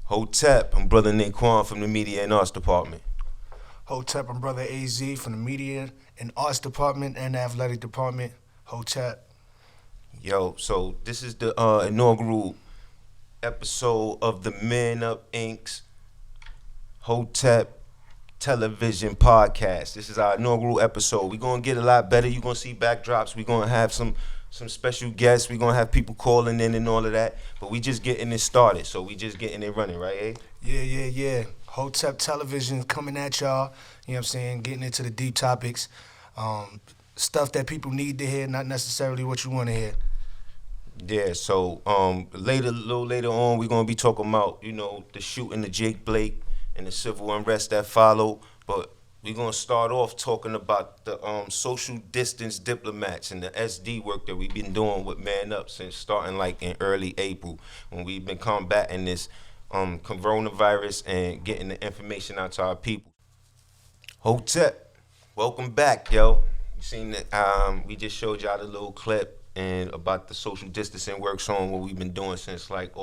Hotep, I'm Brother Naquan from the Media and Arts Department. Hotep and Brother AZ from the Media and Arts Department and the Athletic Department. Hotep. Yo, so this is the inaugural episode of the Men Up Inc.'s Hotep Television Podcast. This is our inaugural episode. We're going to get a lot better. You're going to see backdrops. We're going to have some special guests. We're going to have people calling in and all of that. But we just getting it started. So we just getting it running, right, eh? Yeah. Hotep Television coming at y'all. You know what I'm saying? Getting into the deep topics. Stuff that people need to hear, not necessarily what you want to hear. Yeah, so a little later on, we're going to be talking about, the shooting of Jake Blake and the civil unrest that followed. But we're going to start off talking about the social distance diplomats and the SD work that we've been doing with Man Up since starting like in early April when we've been combating this coronavirus and getting the information out to our people. Hotep, welcome back, yo. You seen that? We just showed y'all the little clip and about the social distancing work on what we've been doing since like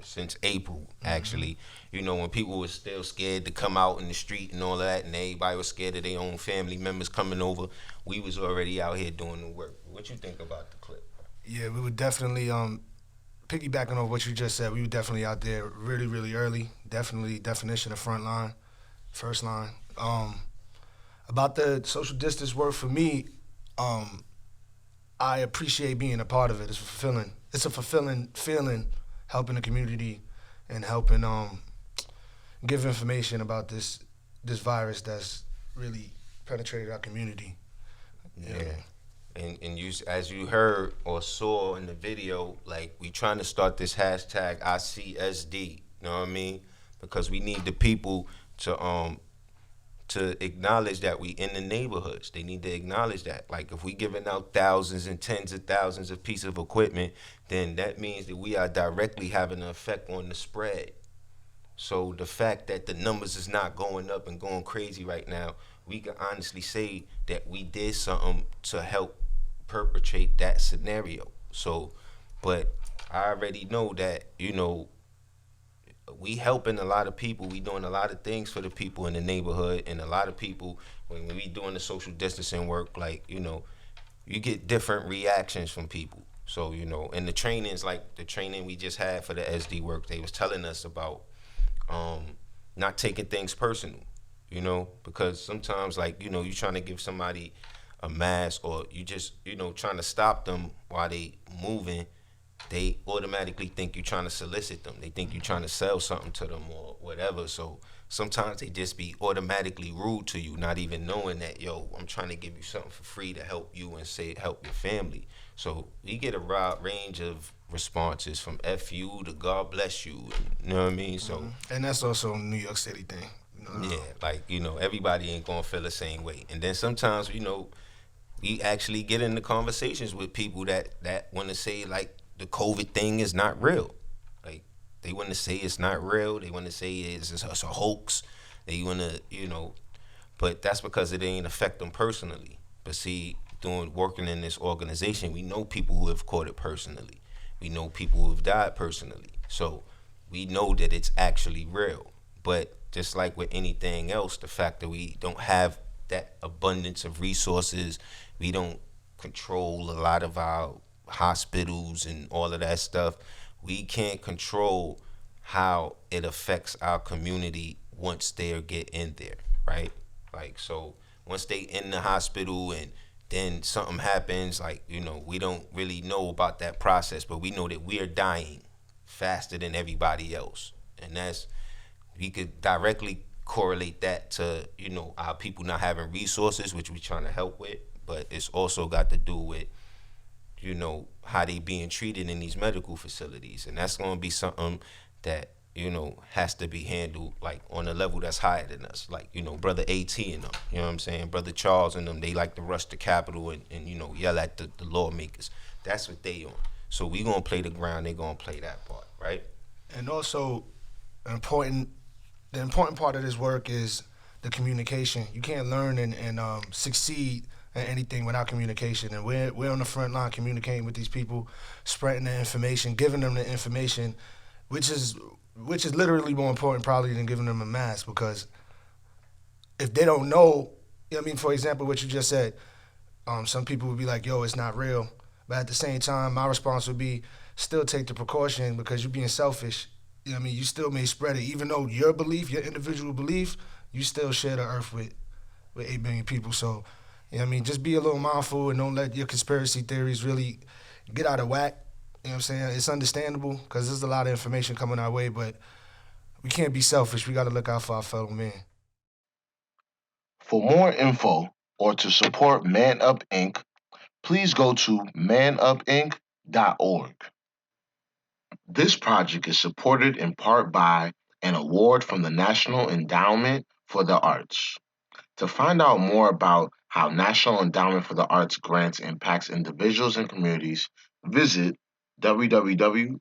since April, actually. When people were still scared to come out in the street and all that, and everybody was scared of their own family members coming over, we was already out here doing the work. What you think about the clip? Yeah, we were definitely, piggybacking on what you just said, we were definitely out there really, really early. Definitely definition of front line, first line. About the social distance work for me, I appreciate being a part of it. It's fulfilling. It's a fulfilling feeling, helping the community and helping give information about this virus that's really penetrated our community. Yeah. And you, as you heard or saw in the video, like we trying to start this hashtag ICSD. You know what I mean? Because we need the people to acknowledge that we in the neighborhoods. They need to acknowledge that. Like if we giving out thousands and tens of thousands of pieces of equipment, then that means that we are directly having an effect on the spread. So the fact that the numbers is not going up and going crazy right now, we can honestly say that we did something to help perpetrate that scenario. So, but I already know that, we helping a lot of people. We doing a lot of things for the people in the neighborhood, and a lot of people, when we doing the social distancing work, like, you get different reactions from people. So, and the trainings, like the training we just had for the SD work, they was telling us about not taking things personal, because sometimes, like, you trying to give somebody a mask, or you just, trying to stop them while they moving, they automatically think you're trying to solicit them. They think you're trying to sell something to them or whatever. So sometimes they just be automatically rude to you, not even knowing that, I'm trying to give you something for free to help you and help your family. So we get a wide range of responses from F you to God bless you. You know what I mean? So, and that's also a New York City thing. Yeah, like, everybody ain't gonna feel the same way. And then sometimes, we actually get into conversations with people that want to say, like, the COVID thing is not real. Like, they want to say it's not real. They want to say it's a hoax. They want to, but that's because it ain't affect them personally. But see, working in this organization, we know people who have caught it personally. We know people who have died personally. So we know that it's actually real. But just like with anything else, the fact that we don't have that abundance of resources, we don't control a lot of our hospitals and all of that stuff, we can't control how it affects our community once they get in there, right? Like, so once they in the hospital and then something happens, like, we don't really know about that process, but we know that we are dying faster than everybody else. And we could directly correlate that to, our people not having resources, which we're trying to help with, but it's also got to do with, how they being treated in these medical facilities. And that's going to be something that, has to be handled, like, on a level that's higher than us. Like, Brother AT and them, you know what I'm saying? Brother Charles and them, they like to rush the Capitol and yell at the lawmakers. That's what they on. So we going to play the ground, they going to play that part, right? And also, the important part of this work is the communication. You can't learn and succeed at anything without communication. And we're on the front line communicating with these people, spreading the information, giving them the information, which is which is literally more important probably than giving them a mask, because if they don't know, you know what I mean, for example, what you just said, some people would be like, yo, it's not real. But at the same time, my response would be still take the precaution, because you're being selfish. You know what I mean? You still may spread it. Even though your belief, your individual belief, you still share the earth with 8 billion people. So, you know what I mean? Just be a little mindful and don't let your conspiracy theories really get out of whack. You know what I'm saying? It's understandable because there's a lot of information coming our way, but we can't be selfish. We got to look out for our fellow man. For more info or to support Man Up Inc., please go to manupinc.org. This project is supported in part by an award from the National Endowment for the Arts. To find out more about how National Endowment for the Arts grants impacts individuals and communities, visit www.arts.gov.